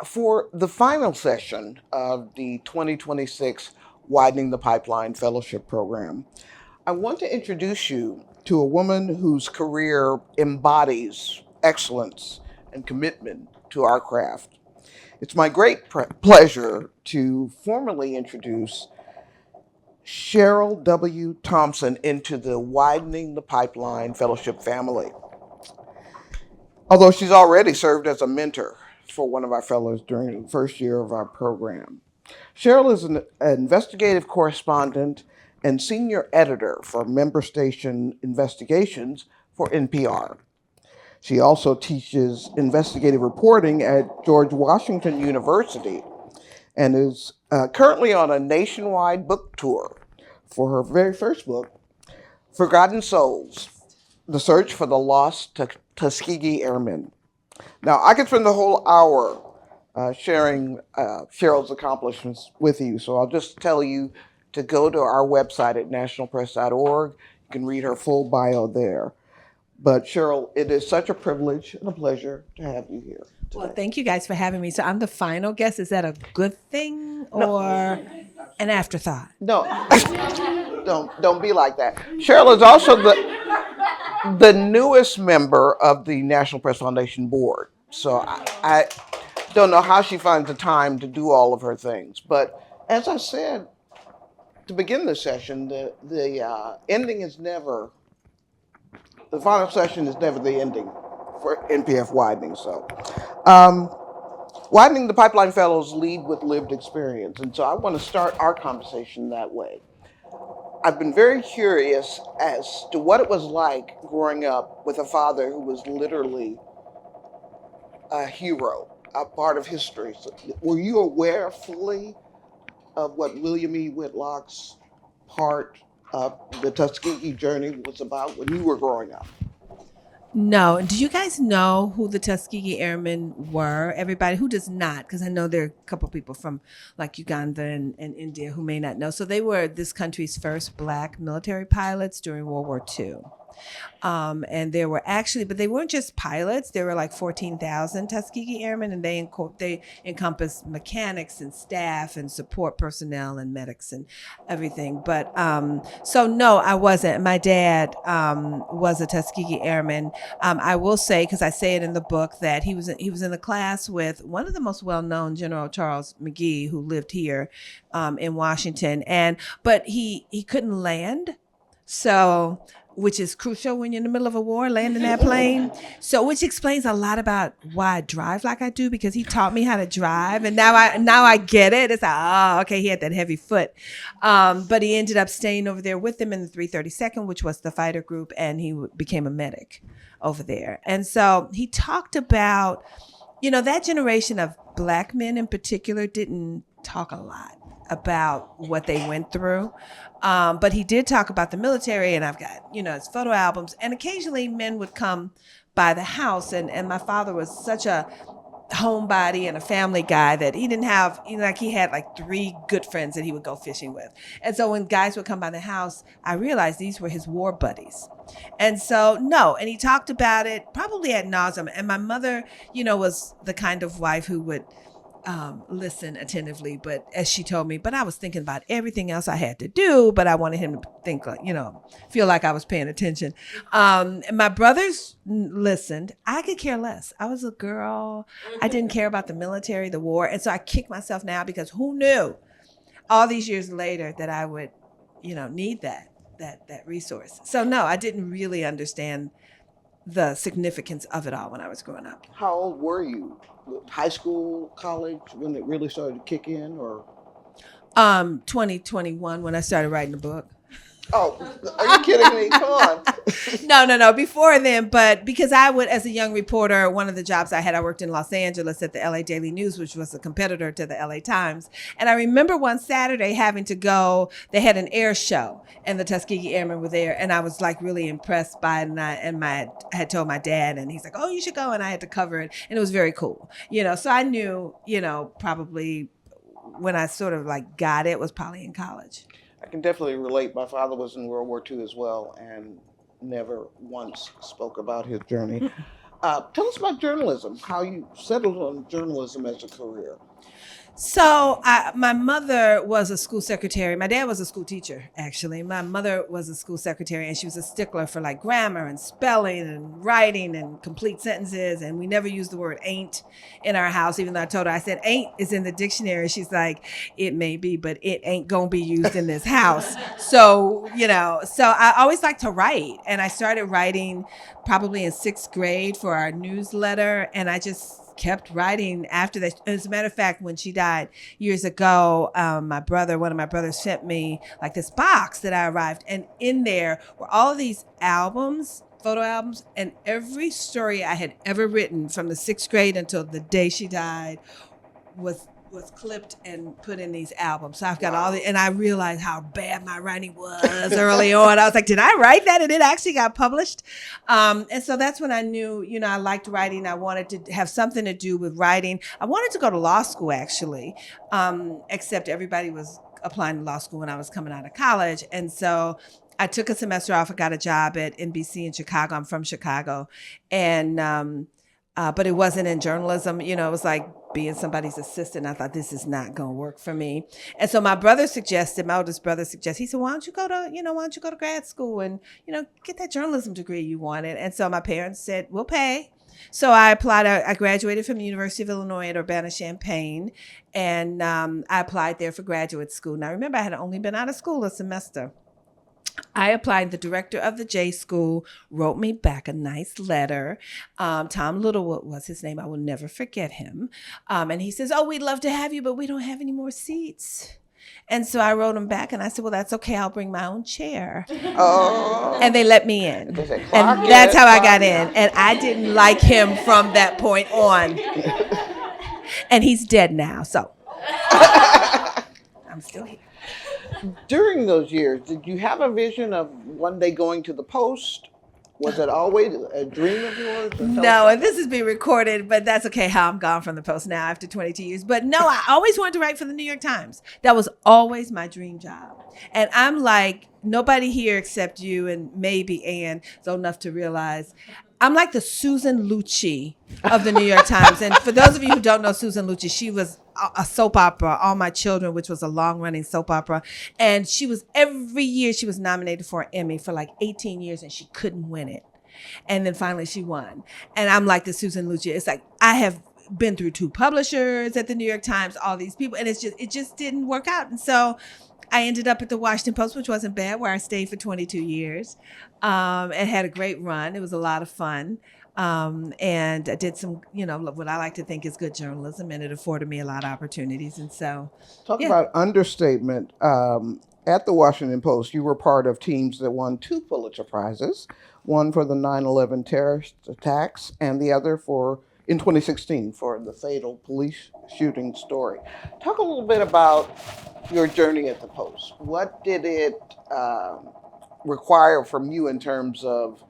For the final session of the 2026 Widening the Pipeline Fellowship Program, I want to introduce you to a woman whose career embodies excellence and commitment to our craft. It's my great pleasure to formally introduce Cheryl W. Thompson into the Widening the Pipeline Fellowship family. Although she's already served as a mentor for one of our fellows during the first year of our program. Cheryl is an investigative correspondent and senior editor for member station investigations for NPR. She also teaches investigative reporting at George Washington University and is currently on a nationwide book tour for her very first book, Forgotten Souls: The Search for the Lost Tuskegee Airmen. Now, I could spend the whole hour sharing Cheryl's accomplishments with you, so I'll just tell you to go to our website at nationalpress.org. You can read her full bio there. But Cheryl, it is such a privilege and a pleasure to have you here today. Well, thank you guys for having me. So I'm the final guest. Is that a good thing or an afterthought? No, don't be like that. Cheryl is also the newest member of the National Press Foundation board. So I don't know how she finds the time to do all of her things. But as I said to begin the session, the ending is never, the final session is never the ending for NPF Widening. So Widening the Pipeline Fellows lead with lived experience. And so I want to start our conversation that way. I've been very curious as to what it was like growing up with a father who was literally a hero, a part of history. So were you aware fully of what William E. Whitlock's part of the Tuskegee journey was about when you were growing up? No. Do you guys know who the Tuskegee Airmen were? Everybody who does not, because I know there are a couple people from like Uganda and India who may not know. So they were this country's first Black military pilots during World War II. And there were actually, but they weren't just pilots. There were like 14,000 Tuskegee Airmen, and they encompassed mechanics and staff and support personnel and medics and everything. But so no, I wasn't. My dad was a Tuskegee Airman. I will say, because I say it in the book, that he was in the class with one of the most well-known, General Charles McGee, who lived here in Washington, but he couldn't land. So, which is crucial when you're in the middle of a war, landing that plane. So, which explains a lot about why I drive like I do, because he taught me how to drive, and now I get it. It's like, oh, okay, he had that heavy foot, but he ended up staying over there with them in the 332nd, which was the fighter group, and he became a medic over there. And so he talked about, that generation of Black men in particular didn't talk a lot about what they went through. But he did talk about the military, and I've got, his photo albums, and occasionally men would come by the house, and my father was such a homebody and a family guy that he didn't have, he had like 3 good friends that he would go fishing with. And so when guys would come by the house, I realized these were his war buddies. And so, no, and he talked about it probably ad nauseum. And my mother, was the kind of wife who would listen attentively, but as she told me, but I was thinking about everything else I had to do, but I wanted him to think, feel like I was paying attention. And my brothers listened. I could care less. I was a girl. I didn't care about the military, the war. And so I kick myself now, because who knew all these years later that I would, need that resource. So no, I didn't really understand the significance of it all when I was growing up. How old were you? High school, college, when it really started to kick in, or? 2021 when I started writing the book. Oh, are you kidding me? Come on. No. Before then, but because I would, as a young reporter, one of the jobs I worked in Los Angeles at the LA Daily News, which was a competitor to the LA Times. And I remember one Saturday having to go, they had an air show and the Tuskegee Airmen were there. And I was like really impressed by it. And I had told my dad, and he's like, oh, you should go. And I had to cover it. And it was very cool. So I knew, probably when I sort of like got it was probably in college. I can definitely relate. My father was in World War II as well, and never once spoke about his journey. Tell us about journalism, how you settled on journalism as a career. So my mother was a school secretary. My dad was a school teacher, actually. My mother was a school secretary, and she was a stickler for like grammar and spelling and writing and complete sentences. And we never used the word ain't in our house, even though I told her, I said, ain't is in the dictionary. She's like, it may be, but it ain't going to be used in this house. So, so I always liked to write. And I started writing probably in 6th grade for our newsletter. And I just kept writing after that. As a matter of fact, when she died years ago, one of my brothers sent me like this box that I arrived, and in there were all of these albums, photo albums, and every story I had ever written from the 6th grade until the day she died was clipped and put in these albums. So I've got and I realized how bad my writing was early on. I was like, did I write that? And it actually got published. And so that's when I knew, I liked writing. I wanted to have something to do with writing. I wanted to go to law school, actually, except everybody was applying to law school when I was coming out of college. And so I took a semester off. I got a job at NBC in Chicago. I'm from Chicago. And, but it wasn't in journalism. It was like being somebody's assistant. I thought, this is not going to work for me. And so my oldest brother suggested, he said, why don't you go to grad school and, get that journalism degree you wanted. And so my parents said, we'll pay. So I applied. I graduated from the University of Illinois at Urbana-Champaign, and I applied there for graduate school. Now, remember, I had only been out of school a semester. I applied. The director of the J School wrote me back a nice letter. Tom Littlewood was his name. I will never forget him. And he says, we'd love to have you, but we don't have any more seats. And so I wrote him back, and I said, well, that's okay. I'll bring my own chair. Oh. And they let me in. And that's how I got in. And I didn't like him from that point on. And he's dead now, so I'm still here. During those years, did you have a vision of one day going to the Post? Was it always a dream of yours? No, and this is being recorded, but that's okay how I'm gone from the Post now after 22 years. But no, I always wanted to write for the New York Times. That was always my dream job. And I'm like, nobody here except you and maybe Ann is old enough to realize I'm like the Susan Lucci of the New York Times. And for those of you who don't know Susan Lucci, she was a soap opera, All My Children, which was a long-running soap opera. And every year she was nominated for an Emmy for like 18 years, and she couldn't win it. And then finally she won. And I'm like the Susan Lucci. It's like I have been through 2 publishers at the New York Times, all these people, and it just didn't work out. And so I ended up at the Washington Post, which wasn't bad, where I stayed for 22 years and had a great run. It was a lot of fun. And I did some, what I like to think is good journalism, and it afforded me a lot of opportunities. And so, talk about understatement. At the Washington Post, you were part of teams that won 2 Pulitzer Prizes, one for the 9/11 terrorist attacks and the other in 2016 for the fatal police shooting story. Talk a little bit about your journey at the Post. What did it require from you in terms of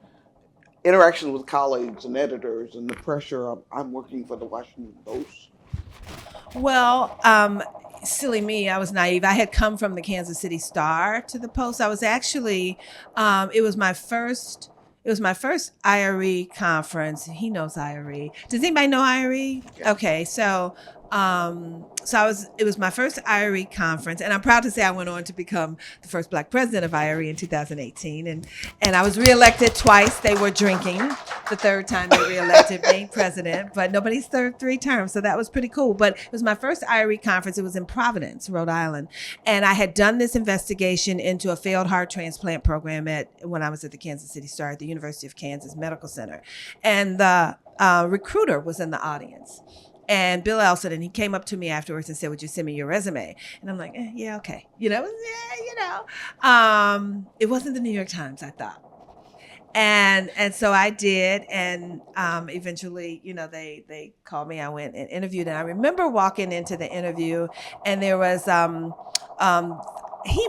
interaction with colleagues and editors and the pressure of, I'm working for the Washington Post? Well, silly me, I was naive. I had come from the Kansas City Star to the Post. I was actually, it was my first IRE conference. He knows IRE. Does anybody know IRE? Yeah. Okay, so it was my first IRE conference, and I'm proud to say I went on to become the first Black president of IRE in 2018, and I was reelected twice. They were drinking the third time they reelected me president, but nobody served 3 terms, so that was pretty cool. But it was my first IRE conference. It was in Providence, Rhode Island, and I had done this investigation into a failed heart transplant program when I was at the Kansas City Star at the University of Kansas Medical Center, and the recruiter was in the audience. And Bill Elson, and he came up to me afterwards and said, would you send me your resume? And I'm like, yeah, okay. It wasn't the New York Times, I thought. And so I did. And eventually, they called me. I went and interviewed. And I remember walking into the interview, and there was, he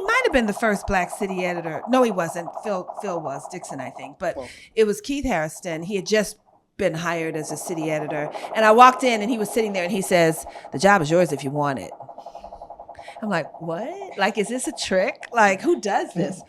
might have been the first Black city editor. No, he wasn't. Phil was, Dixon, I think. But it was Keith Harrison. He had just been hired as a city editor. And I walked in, and he was sitting there, and he says, the job is yours if you want it. I'm like, what? Like, is this a trick? Like, who does this?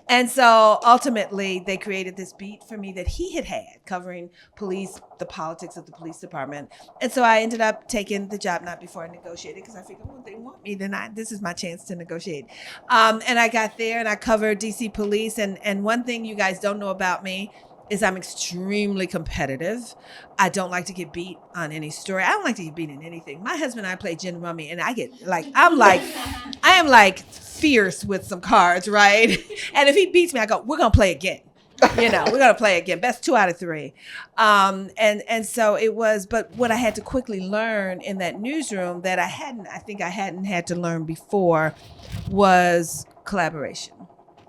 And so ultimately, they created this beat for me that he had covering police, the politics of the police department. And so I ended up taking the job, not before I negotiated, because I figured, well, if they want me, then this is my chance to negotiate. And I got there and I covered DC police. And one thing you guys don't know about me is I'm extremely competitive. I don't like to get beat on any story. I don't like to get beat in anything. My husband and I play gin rummy, and I am like fierce with some cards, right? And if he beats me, I go, we're gonna play again. We're gonna play again. Best 2 out of 3. And so it was, but what I had to quickly learn in that newsroom that I hadn't had to learn before was collaboration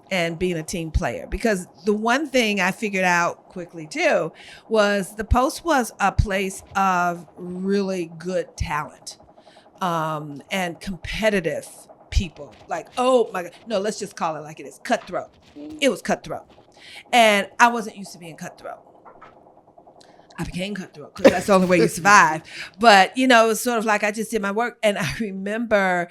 and being a team player. Because the one thing I figured out quickly too was the Post was a place of really good talent and competitive people. Like, oh my God, no, let's just call it like it is, cutthroat. It was cutthroat. And I wasn't used to being cutthroat. I became cutthroat because that's the only way you survive. But, it was sort of like I just did my work. And I remember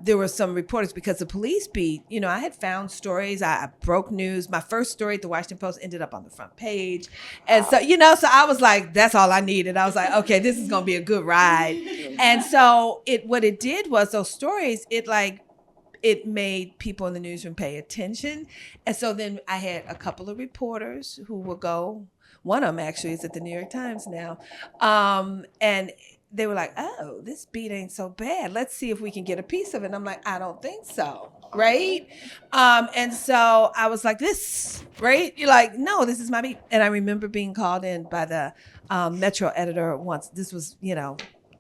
there were some reporters because the police beat, I had found stories. I broke news. My first story at the Washington Post ended up on the front page. And so, so I was like, that's all I needed. I was like, okay, this is going to be a good ride. And so what it did was those stories, it made people in the newsroom pay attention. And so then I had a couple of reporters who would go, one of them actually is at the New York Times now. And they were like, oh, this beat ain't so bad. Let's see if we can get a piece of it. And I'm like, I don't think so. Right. And so I was like, this, right? You're like, no, this is my beat. And I remember being called in by the Metro editor once. This was,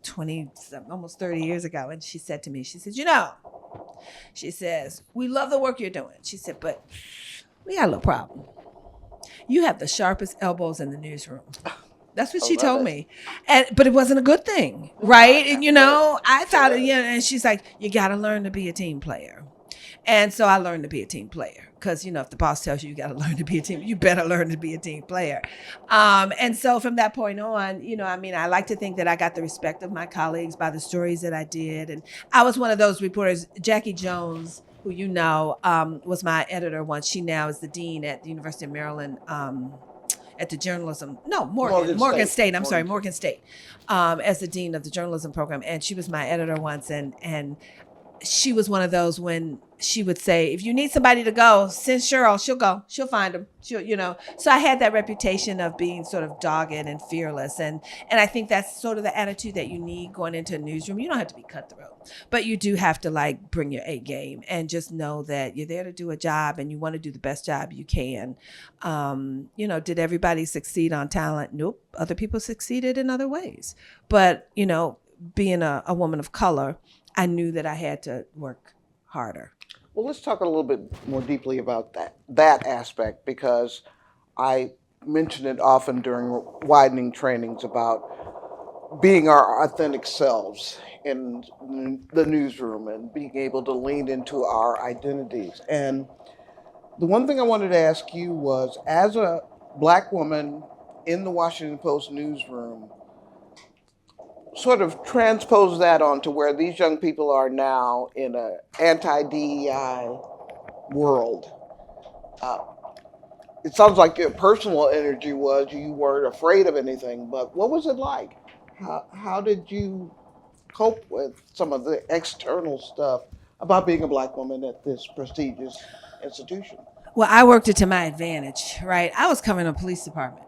20, almost 30 years ago. And she said to me, she said, she says, we love the work you're doing. She said, but we got a little problem. You have the sharpest elbows in the newsroom. That's what she told me. But it wasn't a good thing, right? And, I thought, and she's like, you got to learn to be a team player. And so I learned to be a team player because, if the boss tells you got to learn to be a team, you better learn to be a team player. And so from that point on, I like to think that I got the respect of my colleagues by the stories that I did. And I was one of those reporters. Jackie Jones, who was my editor once. She now is the dean at the University of Maryland at the journalism. No, Morgan State. I'm sorry, Morgan State, as the dean of the journalism program. And she was my editor once. And she was one of those when she would say, if you need somebody to go, send Cheryl, she'll go, she'll find them. So I had that reputation of being sort of dogged and fearless. And I think that's sort of the attitude that you need going into a newsroom. You don't have to be cutthroat, but you do have to bring your A game and just know that you're there to do a job and you want to do the best job you can. Did everybody succeed on talent? Nope. Other people succeeded in other ways. But, being a woman of color, I knew that I had to work harder. Well, let's talk a little bit more deeply about that aspect, because I mention it often during widening trainings about being our authentic selves in the newsroom and being able to lean into our identities. And the one thing I wanted to ask you was, as a Black woman in the Washington Post newsroom, sort of transpose that onto where these young people are now in an anti-DEI world. It sounds like your personal energy was you weren't afraid of anything, but what was it like? How did you cope with some of the external stuff about being a Black woman at this prestigious institution? Well, I worked it to my advantage, right? I was covering a police department.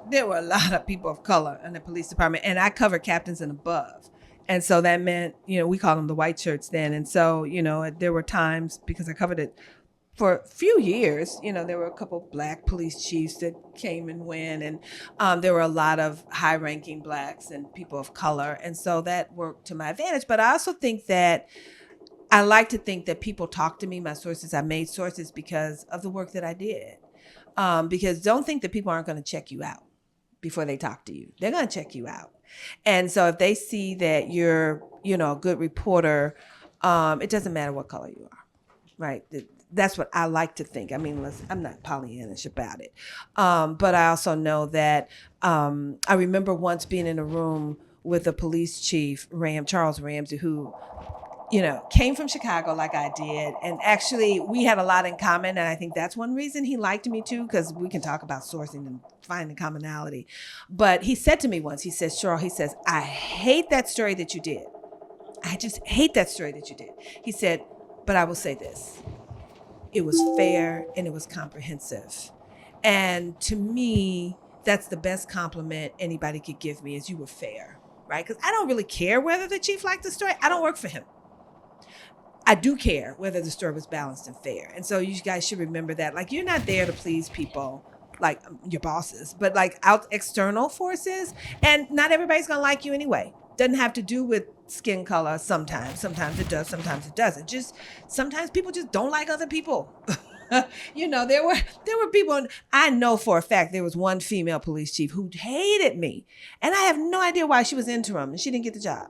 There were a lot of people of color in the police department, and I covered captains and above. And so that meant, we called them the white shirts then. And so, there were times, because I covered it for a few years, there were a couple of Black police chiefs that came and went. And there were a lot of high ranking Blacks and people of color. And so that worked to my advantage. But I also think that I like to think that people talk to me, my sources. I made sources because of the work that I did. Because don't think that people aren't going to check you out before they talk to you. They're going to check you out. And so if they see that you're, a good reporter, it doesn't matter what color you are, right? That's what I like to think. I'm not Pollyannish about it. But I also know that I remember once being in a room with a police chief, Charles Ramsey, who came from Chicago like I did. And actually, we had a lot in common. And I think that's one reason he liked me too, because we can talk about sourcing and finding commonality. But he said to me once, he says, Cheryl, he says, I hate that story that you did. I just hate that story that you did. He said, but I will say this. It was fair and it was comprehensive. And to me, that's the best compliment anybody could give me is you were fair, right? Because I don't really care whether the chief liked the story. I don't work for him. I do care whether the story was balanced and fair. And so you guys should remember that. Like, you're not there to please people like your bosses, but like out external forces. And not everybody's going to like you anyway. Doesn't have to do with skin color sometimes. Sometimes it does, sometimes it doesn't. Just sometimes people just don't like other people. There were people, and I know for a fact there was one female police chief who hated me. And I have no idea why. She was interim and she didn't get the job.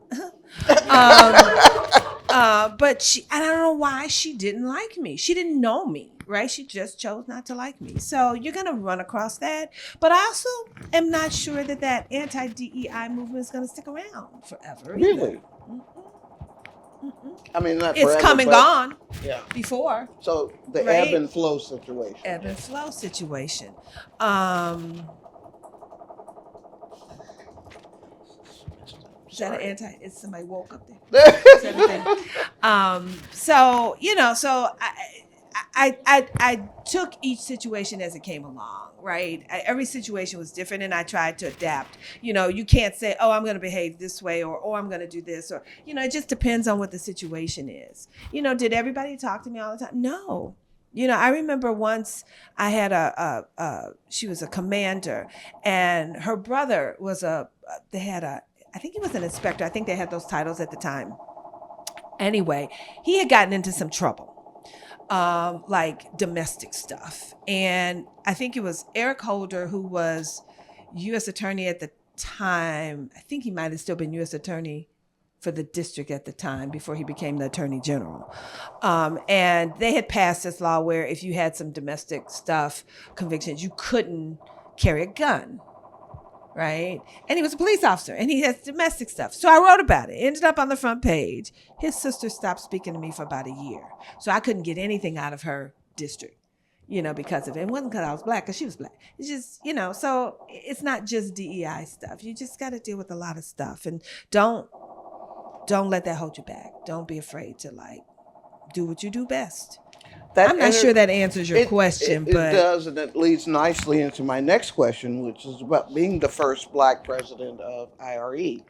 But I don't know why she didn't like me. She didn't know me, right? She just chose not to like me. So you're going to run across that. But I also am not sure that anti-DEI movement is going to stick around forever. Really? I mean, not it's forever, come and gone. Yeah. Before. So the right? ebb and flow situation. Ebb and flow situation. Is that an anti? Is somebody woke up there? Is everything? So I took each situation as it came along, right? Every situation was different, and I tried to adapt. You can't say, "Oh, I'm going to behave this way," or "Oh, I'm going to do this," or it just depends on what the situation is. Did everybody talk to me all the time? No. I remember once I had she was a commander, and her brother was I think he was an inspector. I think they had those titles at the time. Anyway, he had gotten into some trouble, like domestic stuff. And I think it was Eric Holder, who was U.S. attorney at the time. I think he might have still been U.S. attorney for the district at the time before he became the attorney general. And they had passed this law where if you had some domestic stuff, convictions, you couldn't carry a gun. Right? And he was a police officer and he has domestic stuff. So I wrote about it. Ended up on the front page. His sister stopped speaking to me for about a year. So I couldn't get anything out of her district, because of it. It wasn't because I was black, because she was black. It's just, so it's not just DEI stuff. You just got to deal with a lot of stuff, and don't let that hold you back. Don't be afraid to do what you do best. I'm not sure that answers your question, but it does, and it leads nicely into my next question, which is about being the first Black president of IRE.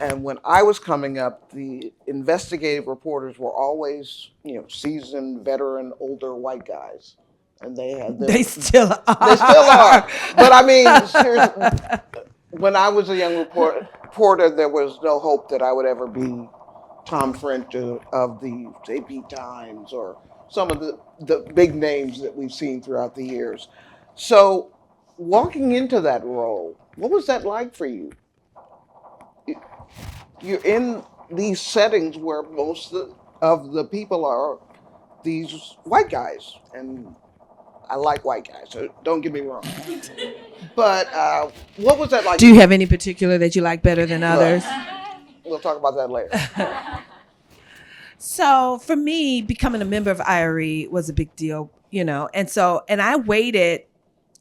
And when I was coming up, the investigative reporters were always, seasoned, veteran, older white guys, and they still are. They still are. But I mean, seriously, when I was a young reporter, there was no hope that I would ever be Tom French of the AP Times or some of the big names that we've seen throughout the years. So walking into that role, what was that like for you? You're in these settings where most of the people are these white guys, and I like white guys, so don't get me wrong. But what was that like? Do you have any particular that you like better than others? We'll talk about that later. So for me, becoming a member of IRE was a big deal, and I waited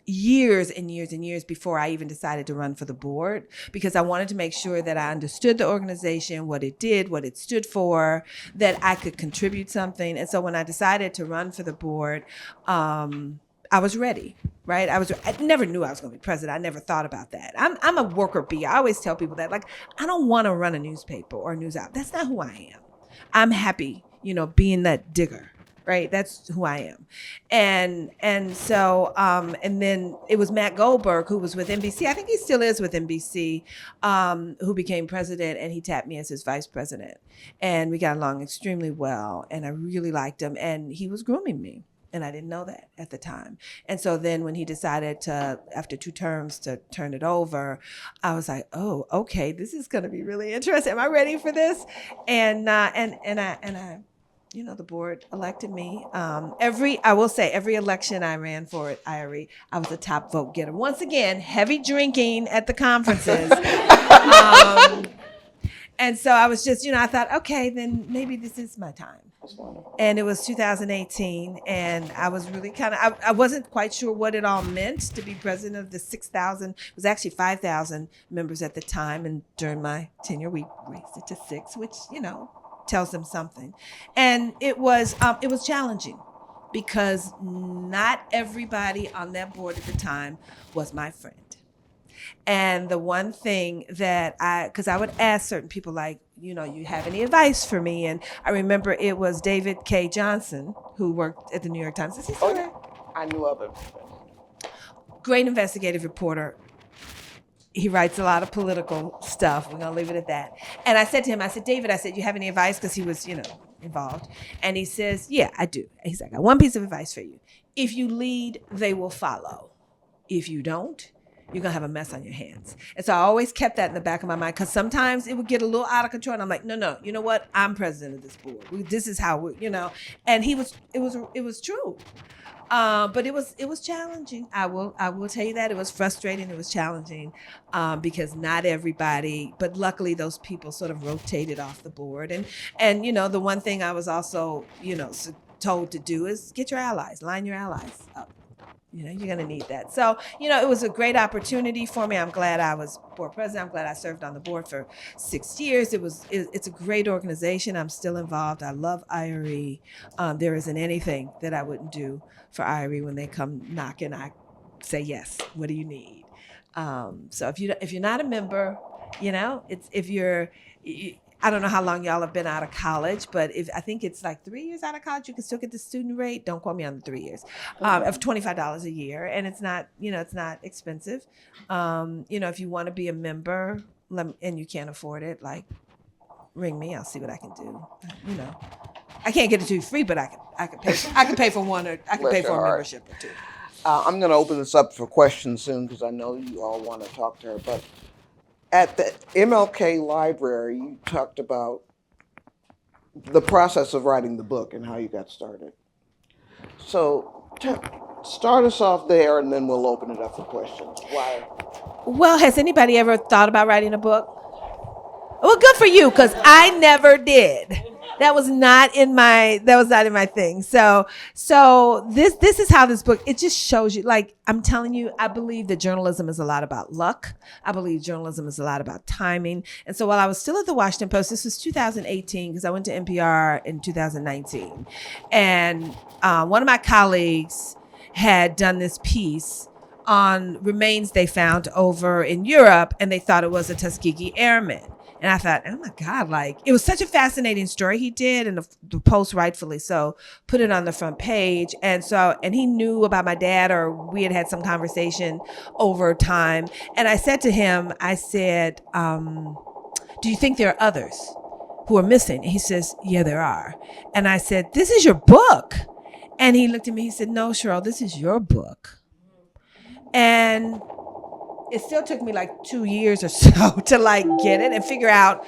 years and years and years before I even decided to run for the board, because I wanted to make sure that I understood the organization, what it did, what it stood for, that I could contribute something. And so when I decided to run for the board, I was ready, right? I never knew I was going to be president. I never thought about that. I'm a worker bee. I always tell people that, I don't want to run a newspaper or a news outlet. That's not who I am. I'm happy, being that digger, right? That's who I am. And so, and then it was Matt Goldberg, who was with NBC. I think he still is with NBC, who became president, and he tapped me as his vice president. And we got along extremely well, and I really liked him, and he was grooming me. And I didn't know that at the time. And so then when he decided to, after 2 terms, to turn it over, I was like, oh, okay, this is going to be really interesting. Am I ready for this? And I, the board elected me. I will say every election I ran for at IRE, I was the top vote getter. Once again, heavy drinking at the conferences. And so I was just, I thought, okay, then maybe this is my time. That's wonderful. And it was 2018, and I was really I wasn't quite sure what it all meant to be president of the 6,000. It was actually 5,000 members at the time, and during my tenure, we raised it to 6, which tells them something. And it was challenging because not everybody on that board at the time was my friend. And the one thing that because I would ask certain people, like, you have any advice for me? And I remember it was David K. Johnson, who worked at the New York Times. Is he still there? I knew of him. Great investigative reporter. He writes a lot of political stuff. We're going to leave it at that. And I said to him, David, you have any advice? Because he was, involved. And he says, yeah, I do. He's like, I got one piece of advice for you. If you lead, they will follow. If you don't, you're going to have a mess on your hands. And so I always kept that in the back of my mind, because sometimes it would get a little out of control. And I'm like, no, you know what? I'm president of this board. This is how and it was true. But it was challenging. I will tell you that. It was frustrating. It was challenging because not everybody, but luckily those people sort of rotated off the board. And the one thing I was also, told to do is get your allies, line your allies up. You're going to need that. So, it was a great opportunity for me. I'm glad I was board president. I'm glad I served on the board for 6 years. It's a great organization. I'm still involved. I love IRE. There isn't anything that I wouldn't do for IRE. When they come knocking, I say, yes, what do you need? So if you're not a member, I don't know how long y'all have been out of college, but I think it's like 3 years out of college, you can still get the student rate. Don't quote me on the 3 years of $25 a year, and it's not expensive. If you want to be a member and you can't afford it, like, ring me. I'll see what I can do. I can't get it to you free, but I can pay. I can pay for one, or I can pay for a membership or two. I'm going to open this up for questions soon because I know you all want to talk to her, but. At the MLK Library, you talked about the process of writing the book and how you got started. So start us off there, and then we'll open it up for questions. Why? Well, has anybody ever thought about writing a book? Well, good for you, because I never did. That was not in my thing. So this is how this book, it just shows you, like, I'm telling you, I believe that journalism is a lot about luck. I believe journalism is a lot about timing. And so while I was still at the Washington Post, this was 2018, because I went to NPR in 2019. And one of my colleagues had done this piece on remains they found over in Europe, and they thought it was a Tuskegee Airman. And I thought, oh my God, like, it was such a fascinating story he did, and the Post, rightfully so, put it on the front page. And he knew about my dad, or we had some conversation over time. And I said to him, do you think there are others who are missing? And he says, yeah, there are. And I said, this is your book. And he looked at me, he said, no, Cheryl, this is your book. And it still took me like 2 years or so to like get it and figure out,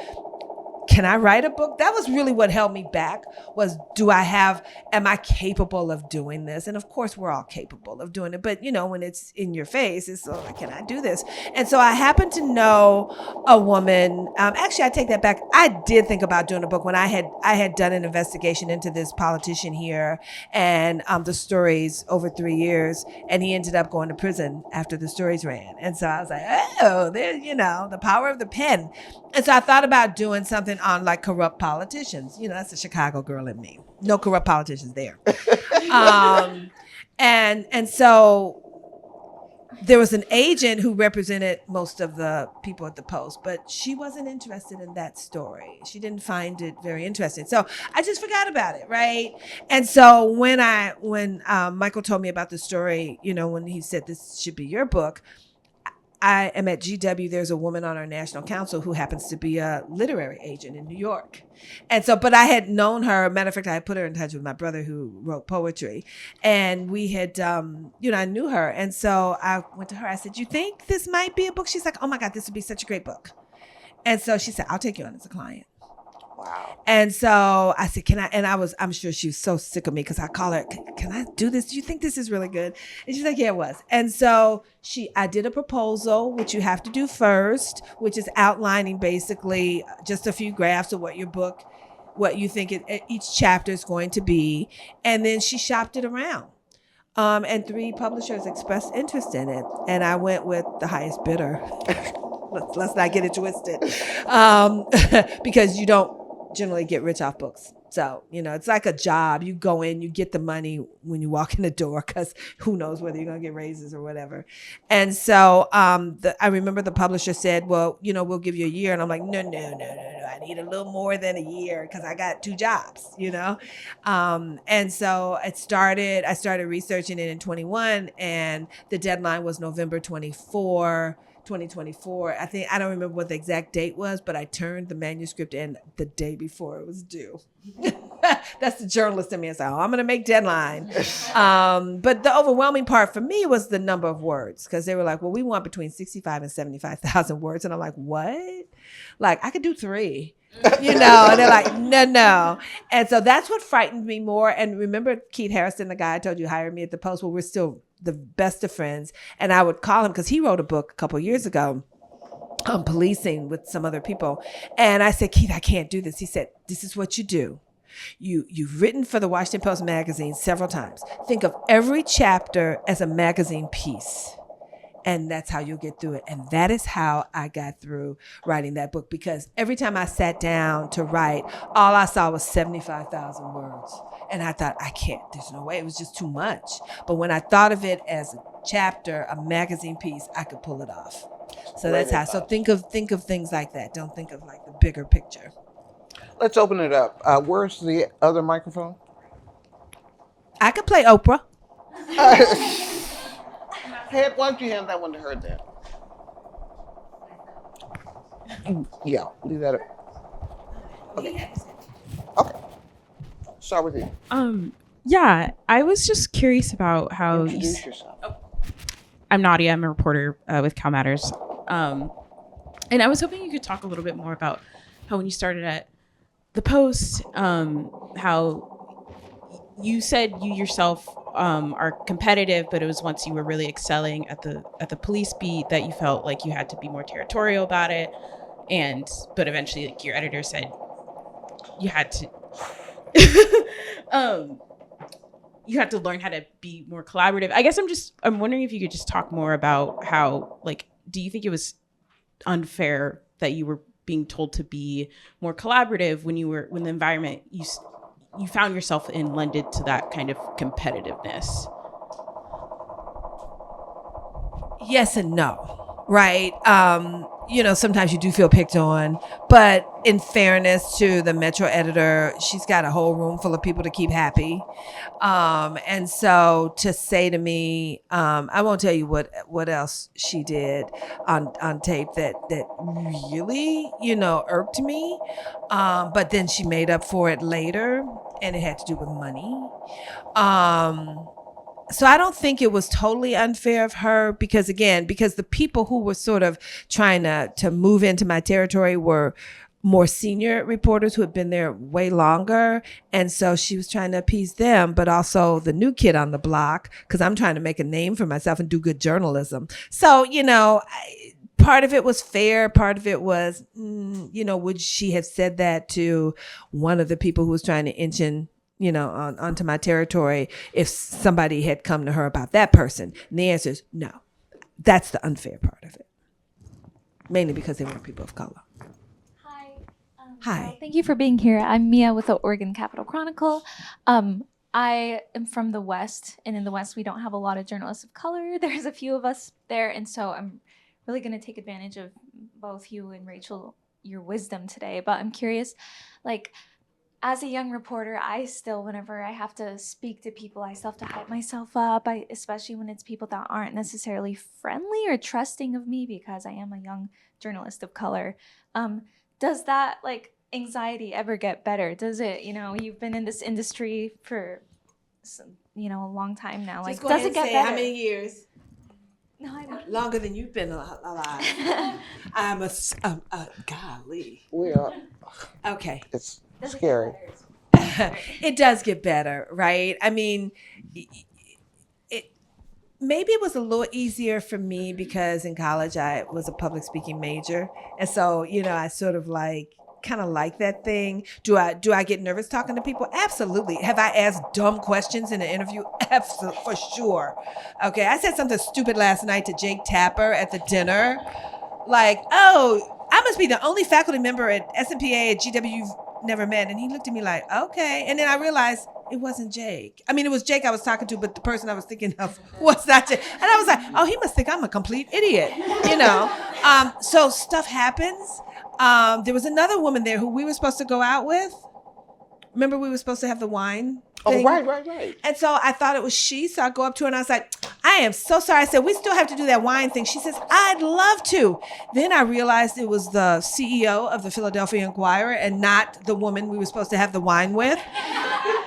can I write a book? That was really what held me back, was am I capable of doing this? And of course we're all capable of doing it, but when it's in your face, it's like, can I do this? And so I happened to know a woman, actually I take that back. I did think about doing a book when I had done an investigation into this politician here, and the stories over 3 years, and he ended up going to prison after the stories ran. And so I was like, oh, there, the power of the pen. And so I thought about doing something on like corrupt politicians. That's the Chicago girl in me. No corrupt politicians there. And so there was an agent who represented most of the people at the Post, but she wasn't interested in that story. She didn't find it very interesting. So I just forgot about it, right? And so when Michael told me about the story, when he said this should be your book, I am at GW. There's a woman on our national council who happens to be a literary agent in New York. And so, but I had known her. Matter of fact, I had put her in touch with my brother who wrote poetry. And we had, I knew her. And so I went to her. I said, you think this might be a book? She's like, oh my God, this would be such a great book. And so she said, I'll take you on as a client. Wow. And so I said, I'm sure she was so sick of me because I call her, can I do this? Do you think this is really good? And she's like, yeah, it was. And so I did a proposal, which you have to do first, which is outlining basically just a few graphs of what you think each chapter is going to be. And then she shopped it around. And 3 publishers expressed interest in it. And I went with the highest bidder. Let's not get it twisted. Because you don't generally get rich off books. So, it's like a job. You go in, you get the money when you walk in the door, because who knows whether you're going to get raises or whatever. And so I remember the publisher said, well, we'll give you a year. And I'm like, no. I need a little more than a year because I got 2 jobs, And so I started researching it in 21, and the deadline was November 2024. I don't remember what the exact date was, but I turned the manuscript in the day before it was due. That's the journalist in me. I said, I'm going to make deadline. But the overwhelming part for me was the number of words, because they were like, well, we want between 65 and 75,000 words. And I'm like, what? Like, I could do 3. And they're like, no. And so that's what frightened me more. And remember Keith Harrison, the guy I told you hired me at the Post? Well, we're still the best of friends. And I would call him because he wrote a book a couple of years ago on policing with some other people. And I said, Keith, I can't do this. He said, this is what you do. You've written for the Washington Post magazine several times. Think of every chapter as a magazine piece. And that's how you'll get through it. And that is how I got through writing that book, because every time I sat down to write, all I saw was 75,000 words. And I thought, I can't, there's no way. It was just too much. But when I thought of it as a chapter, a magazine piece, I could pull it off. So that's how. So think of things like that. Don't think of like the bigger picture. Let's open it up. Where's the other microphone? I could play Oprah. Why don't you hand that one to her then? Yeah, leave that up. Okay. Start with you. Yeah, I was just curious about how Introduce yourself. I'm Nadia. I'm a reporter with Cal Matters. And I was hoping you could talk a little bit more about how when you started at the Post, how you said you yourself are competitive, but it was once you were really excelling at the police beat that you felt like you had to be more territorial about it. But eventually, like, your editor said you had to you had to learn how to be more collaborative. I guess I'm wondering if you could just talk more about how, like, do you think it was unfair that you were being told to be more collaborative when the environment you found yourself in lended to that kind of competitiveness? Yes and no, right? Sometimes you do feel picked on, but in fairness to the Metro editor, she's got a whole room full of people to keep happy. And so to say to me, I won't tell you what else she did on tape that really, irked me. But then she made up for it later, and it had to do with money. So I don't think it was totally unfair of her, because the people who were sort of trying to move into my territory were more senior reporters who had been there way longer. And so she was trying to appease them, but also the new kid on the block, because I'm trying to make a name for myself and do good journalism. So, part of it was fair. Part of it was, would she have said that to one of the people who was trying to inch in, onto my territory if somebody had come to her about that person? And the answer is no. That's the unfair part of it. Mainly because they weren't people of color. Hi. Well, thank you for being here. I'm Mia with the Oregon Capitol Chronicle. I am from the West, and in the West, we don't have a lot of journalists of color. There's a few of us there, and so I'm really going to take advantage of both you and Rachel, your wisdom today. But I'm curious, like, as a young reporter, I still, whenever I have to speak to people, I still have to hype myself up, especially when it's people that aren't necessarily friendly or trusting of me, because I am a young journalist of color. Does that, like, anxiety ever get better? Does it, you've been in this industry for, a long time now. Just like, does it get better? How many years? No, I don't. Longer than you've been alive. I'm a golly. We are Okay. It's scary. It does get better, right? I mean, maybe it was a little easier for me because in college I was a public speaking major, and so I sort of kind of like that thing. Do I get nervous talking to people? Absolutely. Have I asked dumb questions in an interview? Absolutely, for sure. Okay, I said something stupid last night to Jake Tapper at the dinner, like, "Oh, I must be the only faculty member at SMPA at GW you've never met," and he looked at me like, "Okay," and then I realized it wasn't Jake. I mean, it was Jake I was talking to, but the person I was thinking of was not Jake. And I was like, oh, he must think I'm a complete idiot, So stuff happens. There was another woman there who we were supposed to go out with. Remember, we were supposed to have the wine thing? Oh, right. And so I thought it was she. So I go up to her and I was like, I am so sorry. I said, we still have to do that wine thing. She says, I'd love to. Then I realized it was the CEO of the Philadelphia Inquirer and not the woman we were supposed to have the wine with.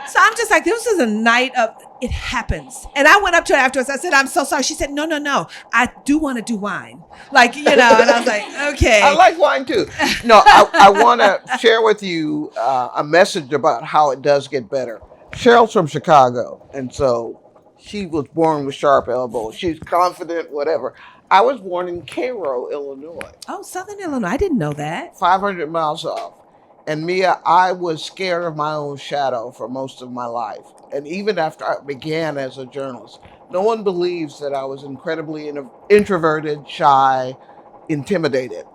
So I'm just like, this is a night of, it happens. And I went up to her afterwards. I said, I'm so sorry. She said, no. I do want to do wine. And I was like, okay. I like wine too. No, I want to share with you a message about how it does get better. Cheryl's from Chicago, and so she was born with sharp elbows. She's confident, whatever. I was born in Cairo, Illinois. Oh, Southern Illinois. I didn't know that. 500 miles off. And Mia, I was scared of my own shadow for most of my life. And even after I began as a journalist, no one believes that I was incredibly introverted, shy, intimidated.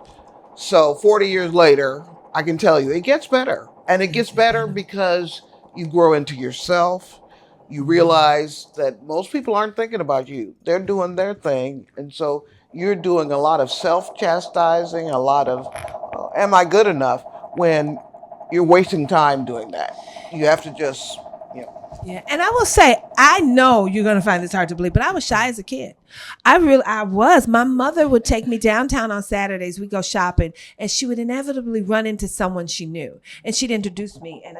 So 40 years later, I can tell you it gets better. And it gets better because you grow into yourself. You realize that most people aren't thinking about you. They're doing their thing. And so you're doing a lot of self-chastising, a lot of, am I good enough? When you're wasting time doing that. You have to just, Yeah, and I will say, I know you're going to find this hard to believe, but I was shy as a kid. I was. My mother would take me downtown on Saturdays. We'd go shopping, and she would inevitably run into someone she knew, and she'd introduce me. And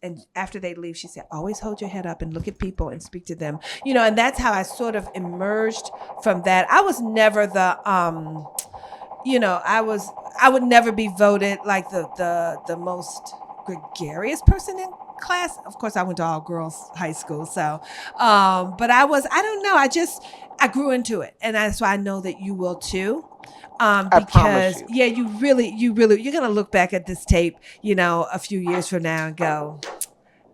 and after they'd leave, she said, "Always hold your head up and look at people and speak to them." And that's how I sort of emerged from that. I was never the I would never be voted like the most gregarious person in class. Of course, I went to all girls high school, so but I don't know. I grew into it, and that's why I know that you will too. Because you really, you're gonna look back at this tape, a few years from now and go,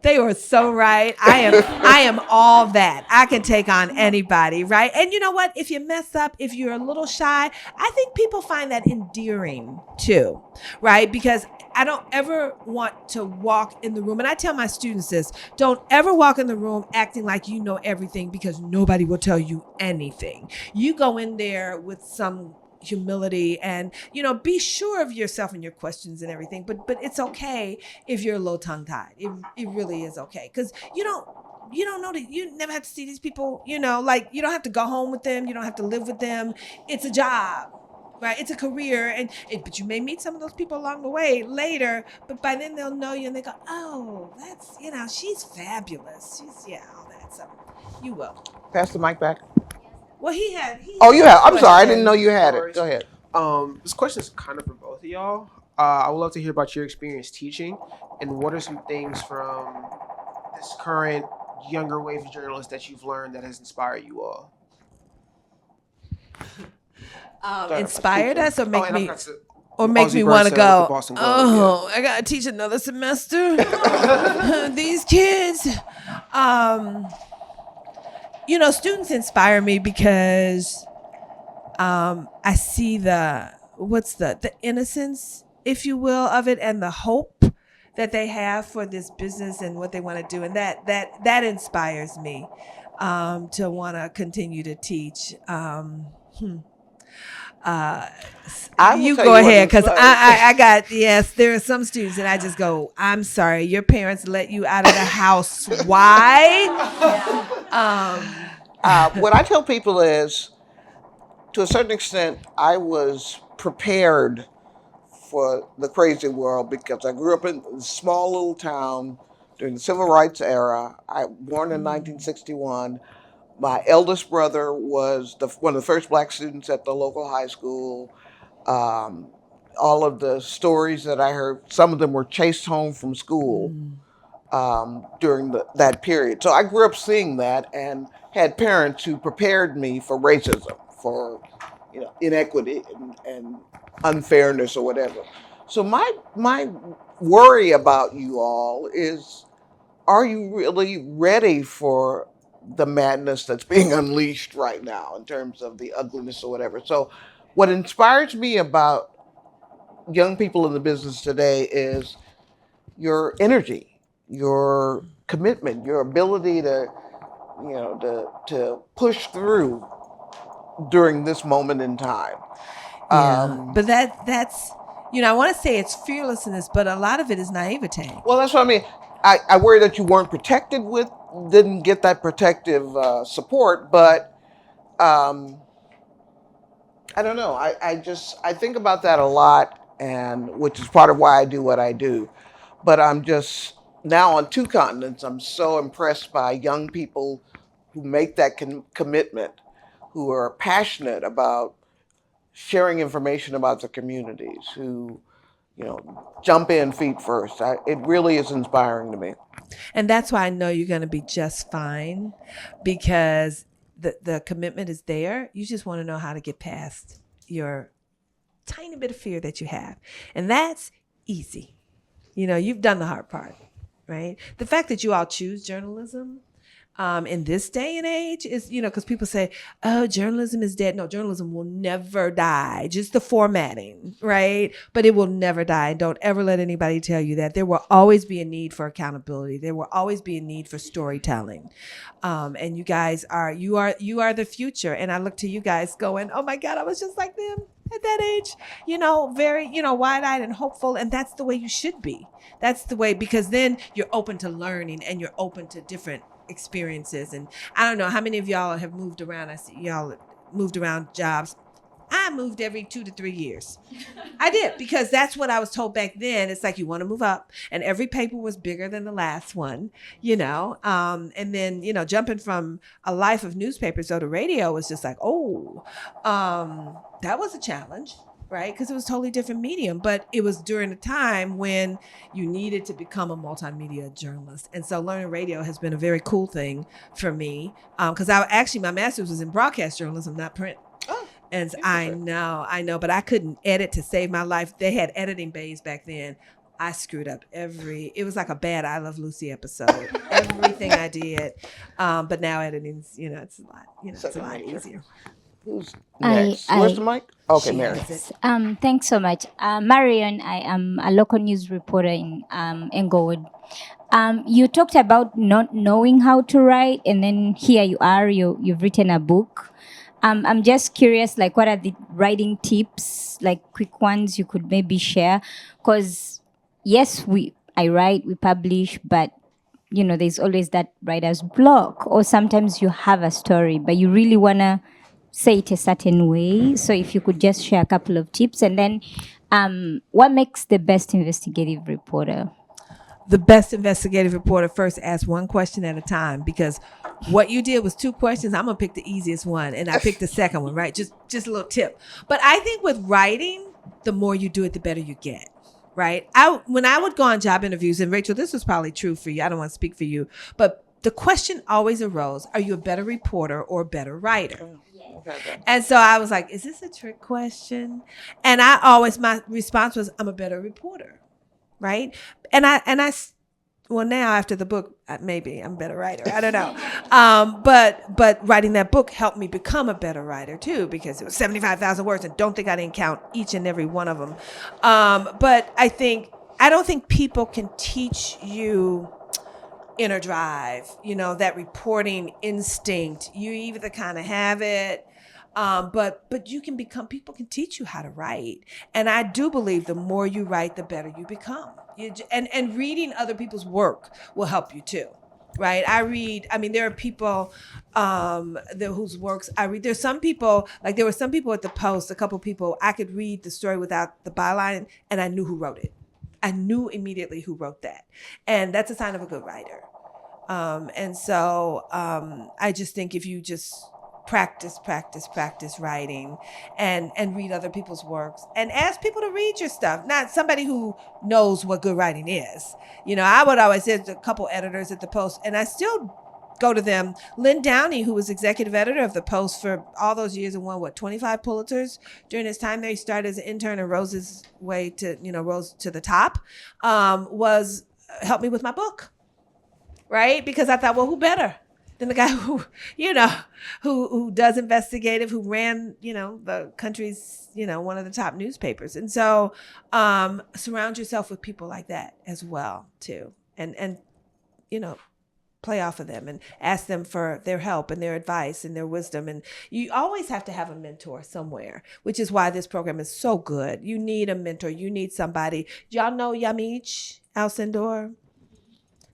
they were so right. I am all that. I can take on anybody, right? And you know what? If you mess up, if you're a little shy, I think people find that endearing too, right? Because I don't ever want to walk in the room, and I tell my students this, don't ever walk in the room acting like you know everything, because nobody will tell you anything. You go in there with some humility and be sure of yourself and your questions and everything, but it's okay if you're a little tongue-tied. It really is okay, because you don't know that you never have to see these people, you don't have to go home with them, you don't have to live with them. It's a job, right? It's a career, but you may meet some of those people along the way later, but by then they'll know you and they go, oh, that's she's fabulous, she's all that. So you will pass the mic back. Well, he you have. I'm sorry, I didn't know you had it. Go ahead. This question is kind of for both of y'all. I would love to hear about your experience teaching, and what are some things from this current younger wave of journalists that you've learned that has inspired you all? Inspired us or make me Ozzie want to Burnside go, with the Boston Globe, I got to teach another semester. These kids. Students inspire me because I see the innocence, if you will, of it, and the hope that they have for this business and what they want to do, and that inspires me to want to continue to teach. You go ahead, because I got, there are some students and I just go, I'm sorry, your parents let you out of the house. Why? What I tell people is, to a certain extent, I was prepared for the crazy world because I grew up in a small little town during the Civil Rights era. I was born in 1961. My eldest brother was one of the first black students at the local high school. all of the stories that I heard, some of them were chased home from school during that period. So I grew up seeing that and had parents who prepared me for racism, for inequity and unfairness or whatever. So my worry about you all is, are you really ready for the madness that's being unleashed right now in terms of the ugliness or whatever? So what inspires me about young people in the business today is your energy, your commitment, your ability to push through during this moment in time. But that's I want to say it's fearlessness, but a lot of it is naivete. Well, that's what I mean. I worry that you weren't didn't get that protective support, but um, I don't know. I think about that a lot, and which is part of why I do what I do. But I'm just now on two continents. I'm so impressed by young people who make that commitment, who are passionate about sharing information about the communities, who jump in feet first. It really is inspiring to me. And that's why I know you're going to be just fine, because the commitment is there. You just want to know how to get past your tiny bit of fear that you have. And that's easy. You've done the hard part, right? The fact that you all choose journalism in this day and age is, because people say, oh, journalism is dead. No, journalism will never die. Just the formatting, right? But it will never die. Don't ever let anybody tell you that. There will always be a need for accountability. There will always be a need for storytelling. And you guys are the future. And I look to you guys going, oh my God, I was just like them at that age, very, wide-eyed and hopeful. And that's the way you should be. That's the way, because then you're open to learning and you're open to different experiences. And I don't know how many of y'all have moved around. I see y'all moved around jobs. I moved every 2 to 3 years. I did, because that's what I was told back then. It's like, you want to move up, and every paper was bigger than the last one, and then, jumping from a life of newspapers to radio was just like, that was a challenge. Right? Because it was a totally different medium, but it was during a time when you needed to become a multimedia journalist. And so learning radio has been a very cool thing for me, because my master's was in broadcast journalism, not print. Oh, and I know, but I couldn't edit to save my life. They had editing bays back then. I screwed up it was like a bad I Love Lucy episode. Everything I did. But now editing's, it's a lot, it's a lot easier. Who's next? Where's the mic? Okay, Mary. Thanks so much. Marion, I am a local news reporter in Englewood. You talked about not knowing how to write, and then here you are, you've written a book. I'm just curious, like, what are the writing tips, like quick ones you could maybe share? Because yes, I write, we publish, but there's always that writer's block, or sometimes you have a story, but you really want to say it a certain way. So if you could just share a couple of tips. And then what makes the best investigative reporter? The best investigative reporter first asks one question at a time, because what you did was 2 questions. I'm going to pick the easiest one, and I picked the second one, right? Just a little tip. But I think with writing, the more you do it, the better you get. Right? When I would go on job interviews, and Rachel, this was probably true for you. I don't want to speak for you, but the question always arose, are you a better reporter or a better writer? And so I was like, is this a trick question? And my response was, I'm a better reporter, right? Well, now after the book, maybe I'm a better writer. I don't know. But writing that book helped me become a better writer too, because it was 75,000 words, and don't think I didn't count each and every one of them. But I don't think people can teach you inner drive, that reporting instinct. You either kind of have it, but you can people can teach you how to write. And I do believe the more you write, the better you become. And reading other people's work will help you too. Right. There are people whose works I read. There's some people, like there were some people at the Post, a couple people, I could read the story without the byline and I knew who wrote it. I knew immediately who wrote that. And that's a sign of a good writer. And so I just think if you just practice writing and read other people's works and ask people to read your stuff, not somebody who knows what good writing is. You know, I would always say a couple editors at the Post, and I still go to them. Lynn Downey, who was executive editor of the Post for all those years and won 25 Pulitzers during his time there. He started as an intern and rose his way to, rose to the top, was helped me with my book, right? Because I thought, well, who better than the guy who, who does investigative, who ran, the country's, one of the top newspapers. And so surround yourself with people like that as well, too. And play off of them and ask them for their help and their advice and their wisdom. And you always have to have a mentor somewhere, which is why this program is so good. You need a mentor. You need somebody. Y'all know Yamich Alcindor?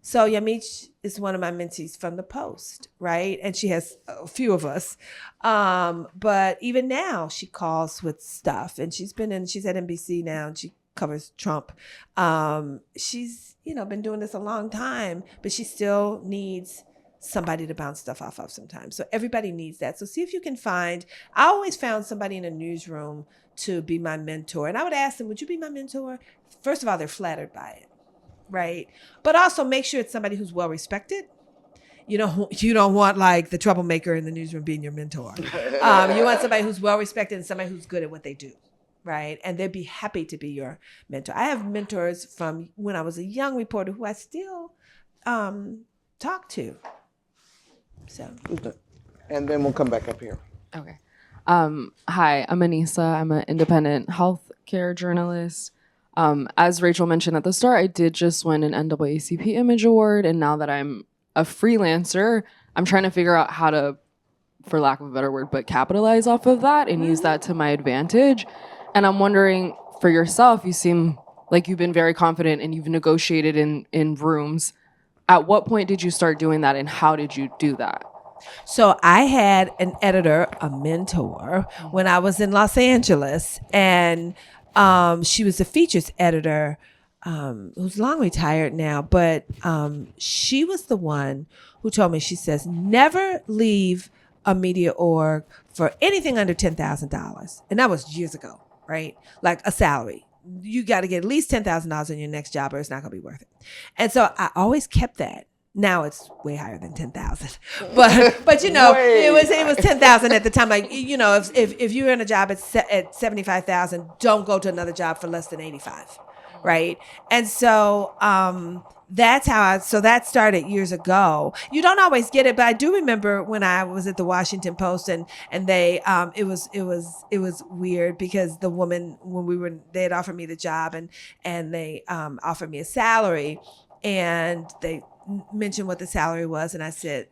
So Yamich is one of my mentees from the Post, right? And she has a few of us. But even now she calls with stuff, and she's at NBC now, and she covers Trump. She's, been doing this a long time, but she still needs somebody to bounce stuff off of sometimes. So everybody needs that. So see if you can I always found somebody in a newsroom to be my mentor. And I would ask them, would you be my mentor? First of all, they're flattered by it, right? But also make sure it's somebody who's well respected. You don't want like the troublemaker in the newsroom being your mentor. You want somebody who's well respected and somebody who's good at what they do. Right. And they'd be happy to be your mentor. I have mentors from when I was a young reporter who I still talk to. So. And then we'll come back up here. Okay. Hi, I'm Anissa. I'm an independent healthcare journalist. As Rachel mentioned at the start, I did just win an NAACP Image Award. And now that I'm a freelancer, I'm trying to figure out how to, for lack of a better word, but capitalize off of that and use that to my advantage. And I'm wondering, for yourself, you seem like you've been very confident and you've negotiated in rooms. At what point did you start doing that, and how did you do that? So I had an editor, a mentor, when I was in Los Angeles, and she was the features editor, who's long retired now, but she was the one who told me, she says, never leave a media org for anything under $10,000. And that was years ago, right? Like a salary. You got to get at least $10,000 on your next job or it's not going to be worth it. And so I always kept that. Now it's way higher than 10,000, but it was 10,000 at the time. Like, if you're in a job at 75,000, don't go to another job for less than 85. Right. And so, that's how that started years ago. You don't always get it, but I do remember when I was at the Washington Post and they, it was weird because the woman, they had offered me the job and they, offered me a salary, and they mentioned what the salary was. And I said,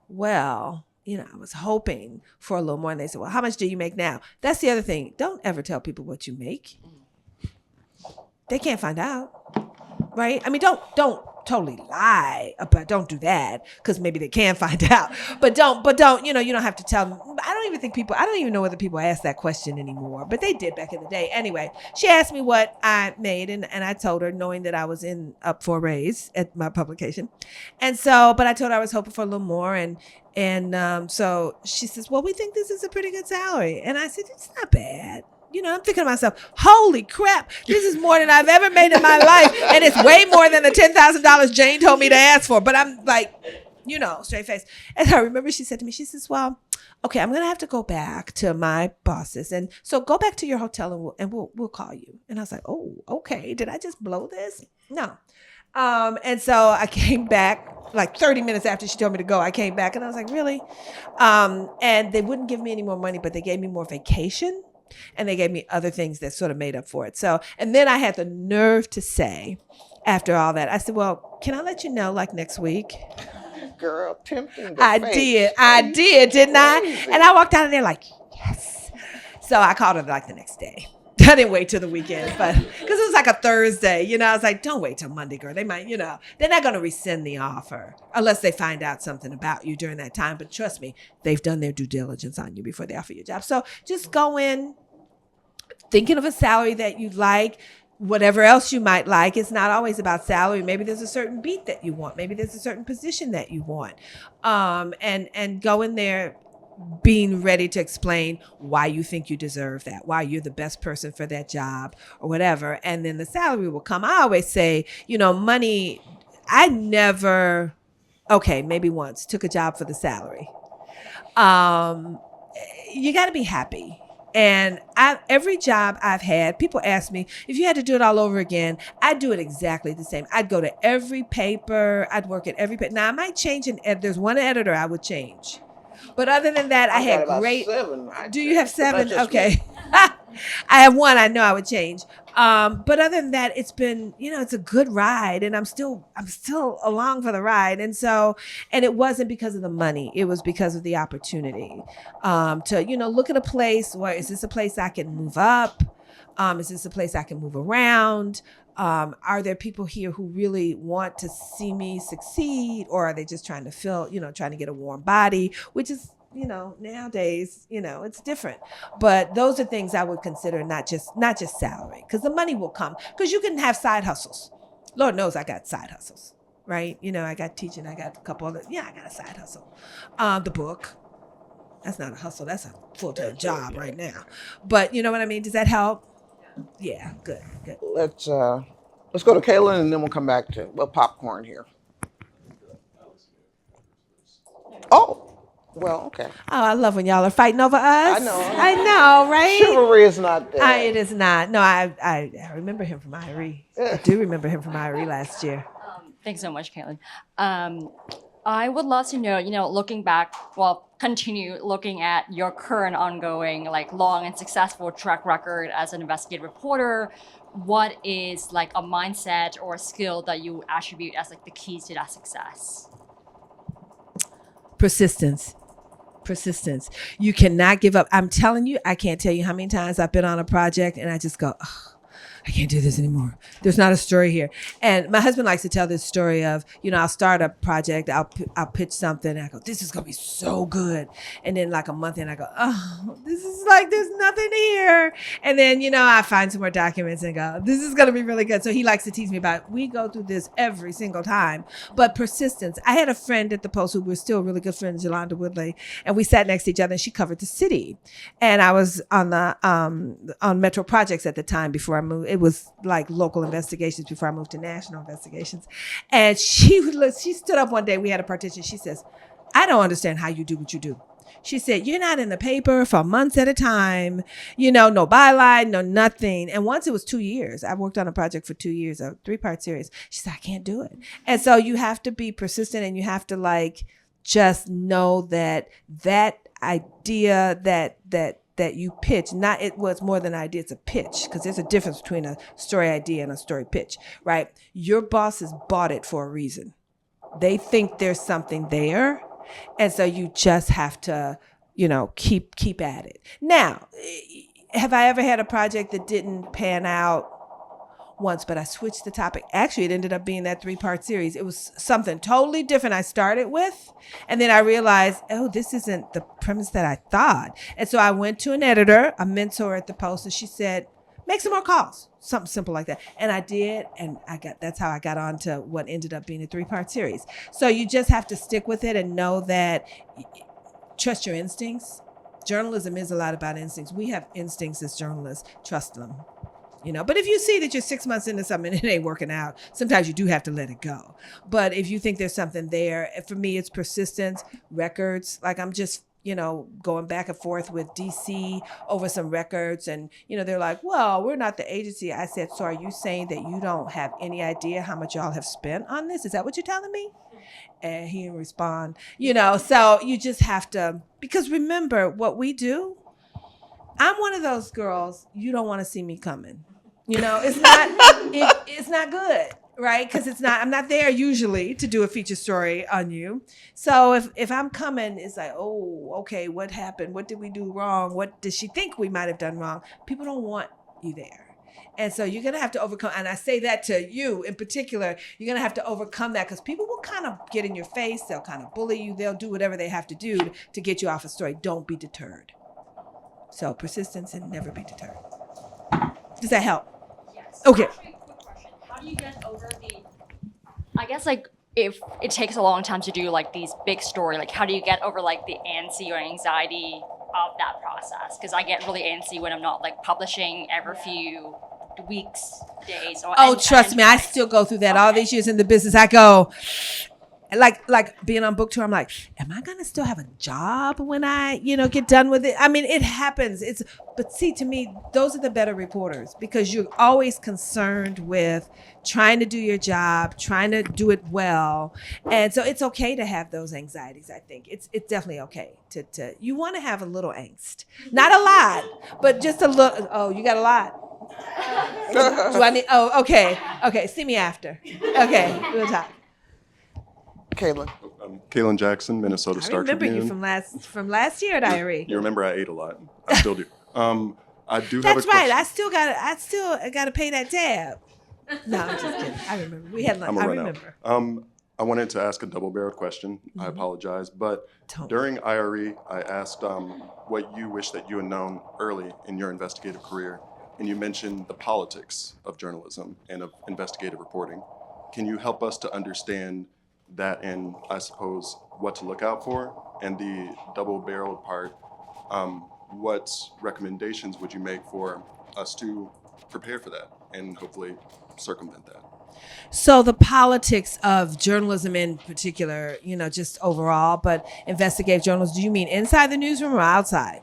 well, I was hoping for a little more. And they said, well, how much do you make now? That's the other thing. Don't ever tell people what you make. They can't find out. Right? I mean, don't totally lie, but don't do that, because maybe they can find out. But don't, you don't have to tell them. I don't even know whether people ask that question anymore, but they did back in the day. Anyway, she asked me what I made, and I told her, knowing that I was up for a raise at my publication. And so, but I told her I was hoping for a little more, and so she says, well, we think this is a pretty good salary. And I said, it's not bad. I'm thinking to myself, holy crap, this is more than I've ever made in my life. And it's way more than the $10,000 Jane told me to ask for. But I'm like, straight face. And I remember she said to me, she says, well, okay, I'm going to have to go back to my bosses. And so go back to your hotel and we'll call you. And I was like, oh, okay. Did I just blow this? No. And so I came back like 30 minutes after she told me to go. I came back and I was like, really? And they wouldn't give me any more money, but they gave me more vacation. And they gave me other things that sort of made up for it. So, and then I had the nerve to say, after all that, I said, well, can I let you know like next week? Girl, tempting. I did, didn't I? And I walked out of there like, yes. So I called her like the next day. I didn't wait till the weekend, but because it was like a Thursday, I was like, don't wait till Monday, girl. They might, they're not going to rescind the offer unless they find out something about you during that time. But trust me, they've done their due diligence on you before they offer you a job. So just go in thinking of a salary that you like, whatever else you might like. It's not always about salary. Maybe there's a certain beat that you want. Maybe there's a certain position that you want. And go in there being ready to explain why you think you deserve that, why you're the best person for that job or whatever. And then the salary will come. I always say, money, I never, okay, maybe once took a job for the salary. You got to be happy. And every job I've had, people ask me, if you had to do it all over again, I'd do it exactly the same. I'd go to every paper. I'd work at every paper. Now, I might change there's one editor I would change. But other than that, I had got about great. 7. Do you have 7? just Okay. I have 1 I know I would change. But other than that, it's been, it's a good ride, and I'm still along for the ride. And it wasn't because of the money. It was because of the opportunity to, look at a place where, is this a place I can move up? Is this a place I can move around? Are there people here who really want to see me succeed, or are they just trying to trying to get a warm body, which is, nowadays, it's different. But those are things I would consider, not just salary, because the money will come, because you can have side hustles. Lord knows I got side hustles, right? I got teaching, I got a couple other, I got a side hustle. The book, that's not a hustle, that's a full-time job right now. But you know what I mean? Does that help? Yeah, good. Let's go to Kaylin, and then we'll come back to popcorn here. Oh, well, okay. Oh, I love when y'all are fighting over us. I know, right? Chivalry is not there. It is not. No, I remember him from IRE. I do remember him from IRE last year. Thanks so much, Caitlin. I would love to know, looking back, continue looking at your current ongoing, long and successful track record as an investigative reporter. What is a mindset or a skill that you attribute as the keys to that success? Persistence. You cannot give up. I'm telling you, I can't tell you how many times I've been on a project and I just go, oh, I can't do this anymore. There's not a story here. And my husband likes to tell this story of, I'll start a project, I'll pitch something, and I go, this is going to be so good. And then a month in, I go, oh, this is there's nothing here. And then, I find some more documents and go, this is going to be really good. So he likes to tease me about, we go through this every single time. But persistence. I had a friend at the Post who we're still really good friends, Yolanda Whitlow, and we sat next to each other, and she covered the city. And I was on the on Metro Projects at the time before I moved. It was local investigations before I moved to national investigations. And she stood up one day, we had a partition. She says, I don't understand how you do what you do. She said, you're not in the paper for months at a time, no byline, no nothing. And once it was 2 years, I worked on a project for 2 years, a 3-part series. She said, I can't do it. And so you have to be persistent, and you have to just know that idea that you pitch, it was more than an idea, it's a pitch, because there's a difference between a story idea and a story pitch, right? Your bosses bought it for a reason. They think there's something there. And so you just have to, keep at it. Now, have I ever had a project that didn't pan out? Once, but I switched the topic. Actually, it ended up being that 3-part series. It was something totally different I started with. And then I realized, oh, this isn't the premise that I thought. And so I went to an editor, a mentor at the Post, and she said, make some more calls. Something simple like that. And I did, and that's how I got on to what ended up being a 3-part series. So you just have to stick with it and know that, trust your instincts. Journalism is a lot about instincts. We have instincts as journalists. Trust them. But if you see that you're 6 months into something and it ain't working out, sometimes you do have to let it go. But if you think there's something there, for me, it's persistence, records. I'm just, going back and forth with DC over some records. And, they're like, well, we're not the agency. I said, so are you saying that you don't have any idea how much y'all have spent on this? Is that what you're telling me? And he didn't respond, so you just have to, because remember what we do. I'm one of those girls, you don't want to see me coming. It's not good, right? Because I'm not there usually to do a feature story on you. So if I'm coming, it's like, oh, okay, what happened? What did we do wrong? What did she think we might have done wrong? People don't want you there. And so you're going to have to overcome, and I say that to you in particular, you're going to have to overcome that, because people will kind of get in your face. They'll kind of bully you. They'll do whatever they have to do to get you off a story. Don't be deterred. So persistence and never be deterred. Does that help? Yes. Okay. Actually, quick question. How do you get over if it takes a long time to do like these big story, like how do you get over like the antsy or anxiety of that process? Because I get really antsy when I'm not like publishing every few weeks, days. Or Oh, trust me, I still go through that. All these years in the business, I go, like being on book tour, I'm like, am I gonna still have a job when I, get done with it? I mean, it happens. But see, to me, those are the better reporters because you're always concerned with trying to do your job, trying to do it well, and so it's okay to have those anxieties. I think it's definitely okay to you want to have a little angst, not a lot, but just a little. Oh, you got a lot. Do I need? Oh, okay. See me after. Okay, we'll talk. Kaylin. Kaylin Jackson, Minnesota I Star remember Tribune. you from last year, Diary. You remember I ate a lot. I still do. I do have That's a right. question. I still gotta pay that tab. No, I'm just kidding. I remember we had lunch. I'm I gonna run remember. out. I wanted to ask a double-barreled question. I apologize, but during IRE, I asked what you wish that you had known early in your investigative career, and you mentioned the politics of journalism and of investigative reporting. Can you help us to understand that and, I suppose, what to look out for? And the double-barreled part, what recommendations would you make for us to prepare for that and hopefully circumvent that? So the politics of journalism in particular, just overall, but investigative journalism, do you mean inside the newsroom or outside?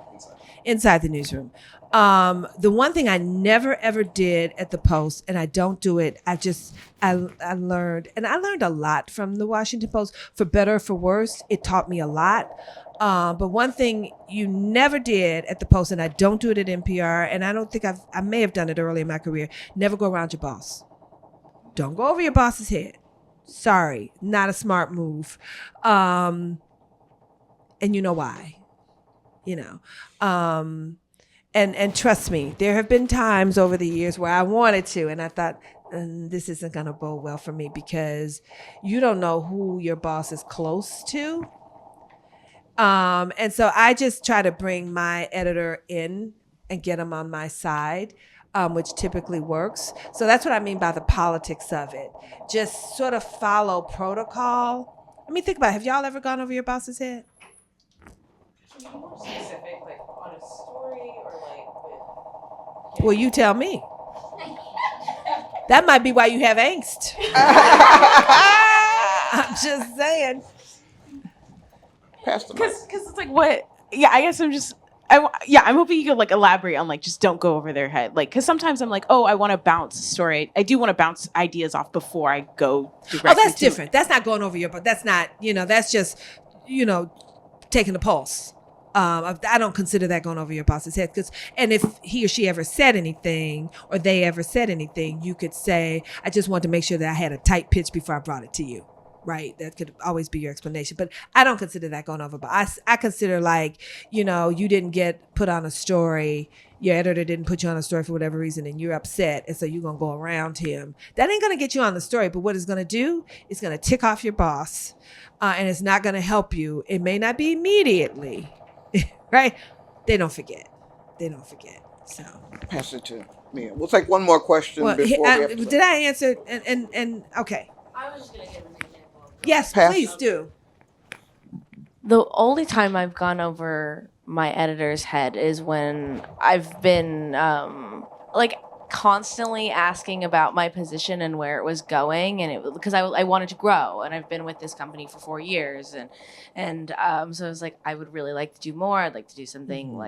Inside the newsroom. The one thing I never ever did at the Post, and I don't do it, I learned a lot from the Washington Post, for better or for worse. It taught me a lot. But one thing you never did at the Post, and I don't do it at NPR, and I don't think I may have done it early in my career, never go around your boss. Don't go over your boss's head. Sorry, not a smart move. And you know why. And trust me, there have been times over the years where I wanted to, and I thought, this isn't going to bode well for me because you don't know who your boss is close to. And so I just try to bring my editor in and get him on my side, which typically works. So that's what I mean by the politics of it. Just sort of follow protocol. I mean, think about it. Have y'all ever gone over your boss's head? Can you be more specific, like on a story or like with? Well, you tell me. That might be why you have angst. I'm just saying. Because it's like what? Yeah, I guess I'm hoping you could like elaborate on like just don't go over their head, like because sometimes I'm like, oh, I want to bounce a story. I do want to bounce ideas off before I go directly. Oh, that's different. That's not going over your, but that's not, that's just, taking the pulse. I don't consider that going over your boss's head. And if he or she ever said anything or they ever said anything, you could say, I just wanted to make sure that I had a tight pitch before I brought it to you. Right. That could always be your explanation. But I don't consider that going over. But I consider like, you didn't get put on a story. Your editor didn't put you on a story for whatever reason and you're upset. And so you're going to go around him. That ain't going to get you on the story. But what it's going to do is going to tick off your boss. And it's not going to help you. It may not be immediately. Right. They don't forget. So Pass it to me. We'll take one more question before we have to did I answer? And okay. I was just going to give an example. Yes, Pass. please do. The only time I've gone over my editor's head is when I've been like constantly asking about my position and where it was going, and because I wanted to grow, and I've been with this company for 4 years, and so I was like, I would really like to do more. I'd like to do something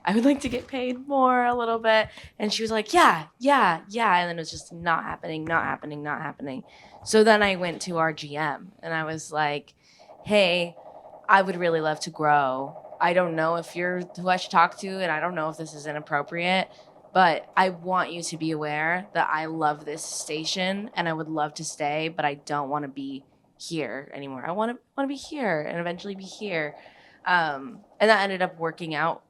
I would like to get paid more a little bit. And she was like, yeah, and then it was just not happening. So then I went to our GM and I was like, hey, I would really love to grow. I don't know if you're who I should talk to, and I don't know if this is inappropriate, but I want you to be aware that I love this station and I would love to stay, but I don't want to be here anymore. I want to be here and eventually be here. And that ended up working out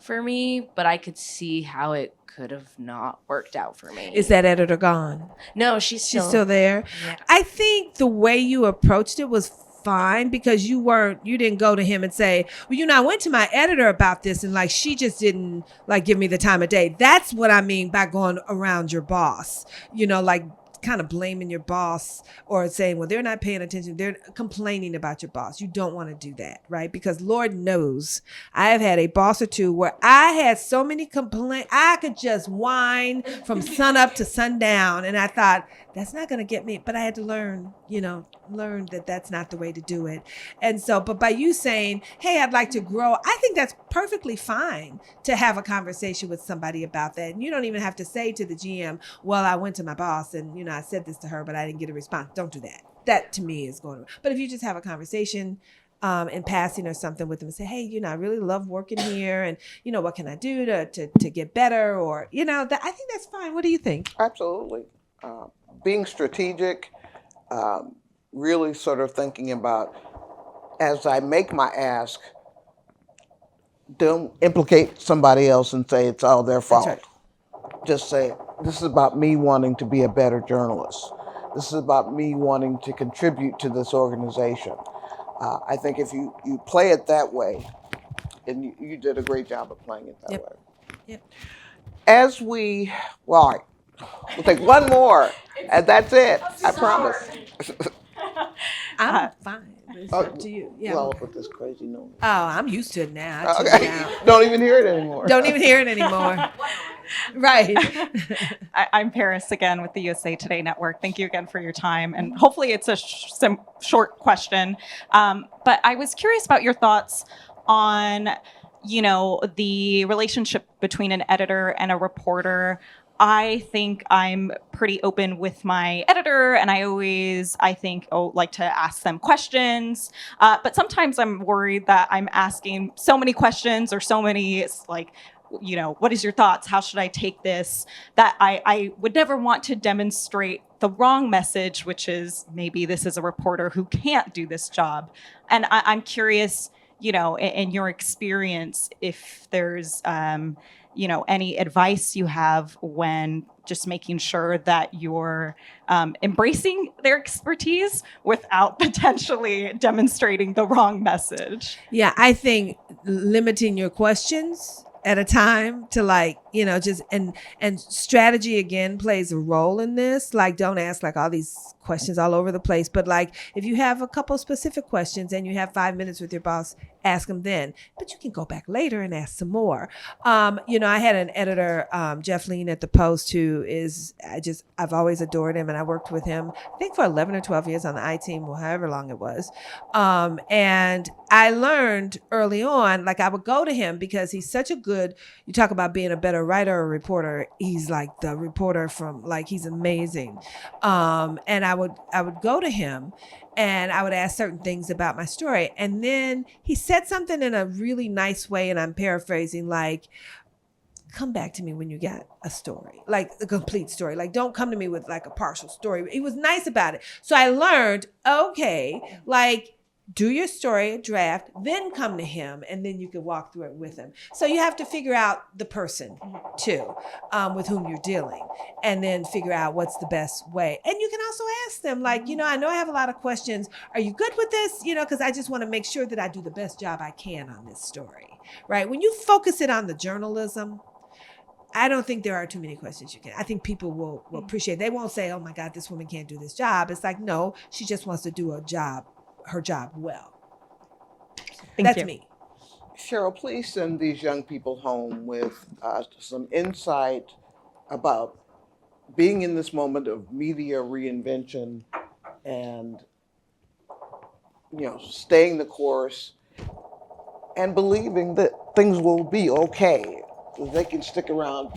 for me, but I could see how it could have not worked out for me. Is that editor gone? No, she's still there. Yeah. I think the way you approached it was fine because you didn't go to him and say, well, I went to my editor about this and like she just didn't like give me the time of day. That's what I mean by going around your boss. Like kind of blaming your boss or saying, well, they're not paying attention. They're complaining about your boss. You don't want to do that, right? Because Lord knows I have had a boss or two where I had so many complaints. I could just whine from sun up to sundown. And I thought, that's not going to get me. But I had to learn that that's not the way to do it. And so, but by you saying, hey, I'd like to grow, I think that's perfectly fine to have a conversation with somebody about that. And you don't even have to say to the GM, well, I went to my boss and, I said this to her, but I didn't get a response. Don't do that. That to me is going to, but if you just have a conversation in passing or something with them and say, hey, I really love working here. And, what can I do to get better? Or, that I think that's fine. What do you think? Absolutely. Being strategic, really sort of thinking about, as I make my ask, don't implicate somebody else and say it's all their fault. That's right. Just say, this is about me wanting to be a better journalist. This is about me wanting to contribute to this organization. I think if you play it that way, and you did a great job of playing it that way. Yep. As all right, we'll take one more, and that's it. I promise. I'm fine. It's up to you. Yeah. Well, with this crazy noise. Oh, I'm used to it now. I tune Okay. it out. Don't even hear it anymore. Don't even hear it anymore. Right. I'm Paris again with the USA Today Network. Thank you again for your time. And hopefully it's a short question. But I was curious about your thoughts on, the relationship between an editor and a reporter. I think I'm pretty open with my editor, and I think, like to ask them questions. But sometimes I'm worried that I'm asking so many questions or so many, what is your thoughts? How should I take this? That I would never want to demonstrate the wrong message, which is maybe this is a reporter who can't do this job. And I'm curious, in your experience, if there's, any advice you have when just making sure that you're embracing their expertise without potentially demonstrating the wrong message. Yeah, I think limiting your questions at a time to just and strategy again plays a role in this. Don't ask all these questions all over the place, but if you have a couple specific questions and you have 5 minutes with your boss, ask them then, but you can go back later and ask some more. I had an editor, Jeff Lean at the Post, who is, I've always adored him, and I worked with him, I think for 11 or 12 years on the I-Team, or however long it was. And I learned early on, I would go to him because he's such a good, you talk about being a better writer or reporter, he's like the reporter from, he's amazing. And I would go to him and I would ask certain things about my story. And then he said something in a really nice way, and I'm paraphrasing, come back to me when you got a story, a complete story. Don't come to me with a partial story. He was nice about it. So I learned, okay, do your story, draft, then come to him, and then you can walk through it with him. So you have to figure out the person, too, with whom you're dealing, and then figure out what's the best way. And you can also ask them, I know I have a lot of questions. Are you good with this? Because I just want to make sure that I do the best job I can on this story, right? When you focus it on the journalism, I don't think there are too many questions you can. I think people will appreciate. They won't say, oh, my God, this woman can't do this job. It's no, she just wants to do her job well. That's me. Cheryl, please send these young people home with some insight about being in this moment of media reinvention and, staying the course and believing that things will be okay. They can stick around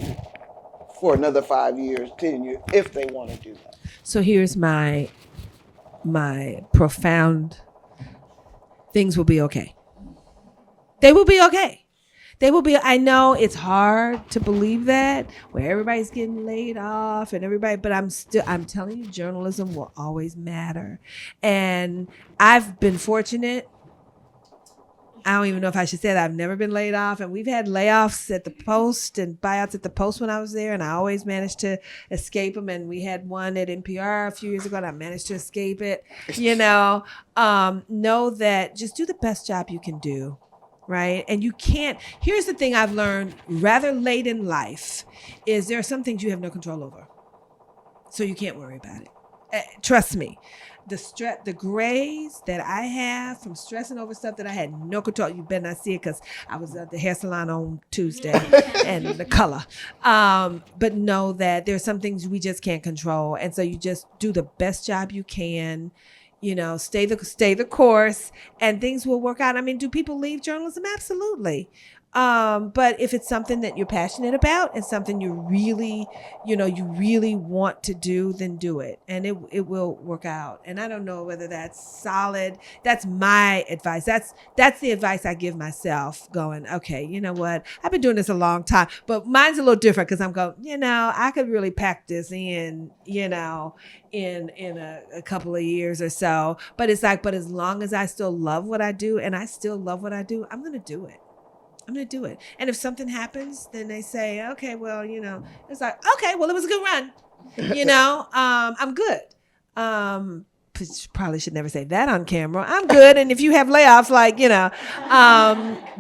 for another 5 years, 10 years, if they want to do that. So here's my profound, things will be okay. They will be okay. They will be, I know it's hard to believe that, where everybody's getting laid off and everybody, but I'm telling you, journalism will always matter. And I've been fortunate. I don't even know if I should say that. I've never been laid off, and we've had layoffs at the Post and buyouts at the Post when I was there, and I always managed to escape them. And we had one at NPR a few years ago, and I managed to escape it. Know that just do the best job you can do, right? And you can't. Here's the thing I've learned rather late in life is there are some things you have no control over. So you can't worry about it. Trust me. The grays that I have from stressing over stuff that I had no control. You better not see it because I was at the hair salon on Tuesday and the color. But know that there's some things we just can't control. And so you just do the best job you can, stay the course, and things will work out. I mean, do people leave journalism? Absolutely. But if it's something that you're passionate about and something you really want to do, then do it, and it will work out. And I don't know whether that's solid. That's my advice. That's the advice I give myself, going, okay, you know what? I've been doing this a long time, but mine's a little different because I'm going, I could really pack this in, in a couple of years or so. But it's like, but as long as I still love what I do, and I still love what I do, I'm going to do it. I'm going to do it. And if something happens, then they say, okay, well, it's like, okay, well, it was a good run. I'm good. Probably should never say that on camera. I'm good. And if you have layoffs,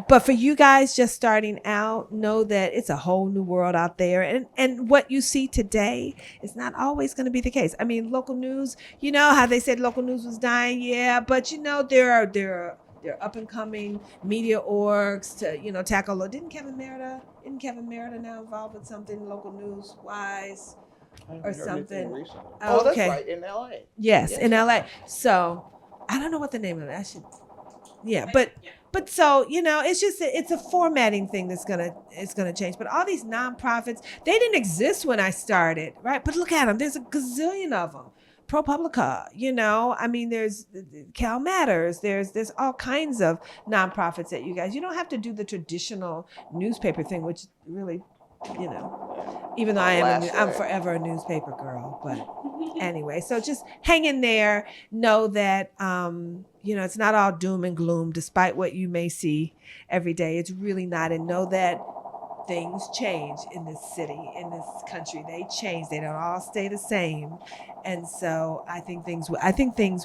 but for you guys just starting out, know that it's a whole new world out there. And what you see today is not always going to be the case. I mean, local news, how they said local news was dying. Yeah. But there are up and coming media orgs to, tackle. Isn't Kevin Merida now involved with something local news wise or something? Oh, that's right, in LA. Yes, in LA. So I don't know what the name of it. But so, it's a formatting thing it's gonna change. But all these nonprofits, they didn't exist when I started, right? But look at them. There's a gazillion of them. ProPublica, I mean, there's Cal Matters, there's all kinds of nonprofits that you guys, you don't have to do the traditional newspaper thing, which really, even though I'm forever a newspaper girl, but anyway, so just hang in there, know that, it's not all doom and gloom, despite what you may see every day. It's really not. And know that things change in this city, in this country. They change. They don't all stay the same. And so I think things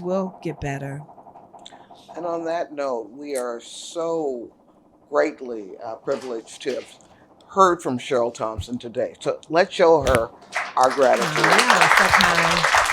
will get better. And on that note, we are so greatly privileged to have heard from Cheryl Thompson today. So let's show her our gratitude. Yeah, so kind.